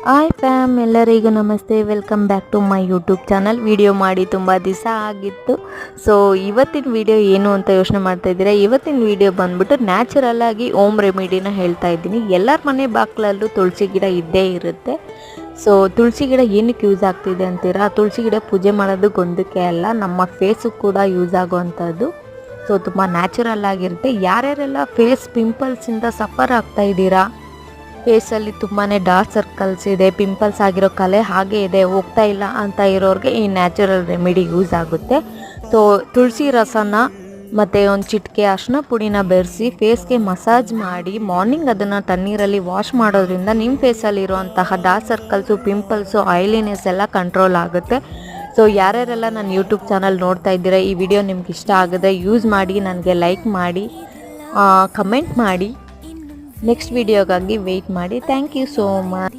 Hi fam, ಎಲ್ಲರಿಗೂ ನಮಸ್ತೆ. Welcome back to my YouTube channel. Video ಮಾಡಿ ತುಂಬ ದಿವಸ ಆಗಿತ್ತು. ಸೊ ಇವತ್ತಿನ ವಿಡಿಯೋ ಏನು ಅಂತ ಯೋಚನೆ ಮಾಡ್ತಾ ಇದ್ದೀರಾ? ಇವತ್ತಿನ ವಿಡಿಯೋ ಬಂದ್ಬಿಟ್ಟು ನ್ಯಾಚುರಲ್ ಆಗಿ ಹೋಮ್ ರೆಮಿಡಿನ ಹೇಳ್ತಾ ಇದ್ದೀನಿ. ಎಲ್ಲರ ಮನೆ ಬಾಗಿಲಲ್ಲೂ ತುಳಸಿ ಗಿಡ ಇದ್ದೇ ಇರುತ್ತೆ. ಸೊ ತುಳಸಿ ಗಿಡ ಏನಕ್ಕೆ ಯೂಸ್ ಆಗ್ತಿದೆ ಅಂತೀರಾ? ತುಳಸಿ ಗಿಡ ಪೂಜೆ ಮಾಡೋದು ಗೊಂದಕ್ಕೆ ಅಲ್ಲ, ನಮ್ಮ ಫೇಸು ಕೂಡ ಯೂಸ್ ಆಗುವಂಥದ್ದು. ಸೊ ತುಂಬ ನ್ಯಾಚುರಲ್ ಆಗಿರುತ್ತೆ. ಯಾರ್ಯಾರೆಲ್ಲ ಫೇಸ್ ಪಿಂಪಲ್ಸಿಂದ ಸಫರ್ ಆಗ್ತಾ ಇದ್ದೀರಾ, ಫೇಸಲ್ಲಿ ತುಂಬಾ ಡಾರ್ಕ್ ಸರ್ಕಲ್ಸ್ ಇದೆ, ಪಿಂಪಲ್ಸ್ ಆಗಿರೋ ಕಲೆ ಹಾಗೆ ಇದೆ, ಹೋಗ್ತಾ ಇಲ್ಲ ಅಂತ ಇರೋರಿಗೆ ಈ ನ್ಯಾಚುರಲ್ ರೆಮಿಡಿ ಯೂಸ್ ಆಗುತ್ತೆ. ಸೊ ತುಳಸಿ ರಸನ ಮತ್ತು ಒಂದು ಚಿಟಿಕೆ ಅರಿಶಿನ ಪುಡಿನ ಬೆರೆಸಿ ಫೇಸ್ಗೆ ಮಸಾಜ್ ಮಾಡಿ ಮಾರ್ನಿಂಗ್ ಅದನ್ನು ತಣ್ಣೀರಲ್ಲಿ ವಾಶ್ ಮಾಡೋದ್ರಿಂದ ನಿಮ್ಮ ಫೇಸಲ್ಲಿರುವಂತಹ ಡಾರ್ಕ್ ಸರ್ಕಲ್ಸು, ಪಿಂಪಲ್ಸು, ಆಯಿಲಿನೆಸ್ ಎಲ್ಲ ಕಂಟ್ರೋಲ್ ಆಗುತ್ತೆ. ಸೊ ಯಾರ್ಯಾರೆಲ್ಲ ನನ್ನ ಯೂಟ್ಯೂಬ್ ಚಾನಲ್ ನೋಡ್ತಾ ಇದ್ದೀರಾ, ಈ ವಿಡಿಯೋ ನಿಮ್ಗೆ ಇಷ್ಟ ಆಗಿದೆ ಯೂಸ್ ಮಾಡಿ, ನನಗೆ ಲೈಕ್ ಮಾಡಿ, ಕಮೆಂಟ್ ಮಾಡಿ. ನೆಕ್ಸ್ಟ್ ವಿಡಿಯೋಗಾಗಿ ವೆಯ್ಟ್ ಮಾಡಿ. Thank you so much.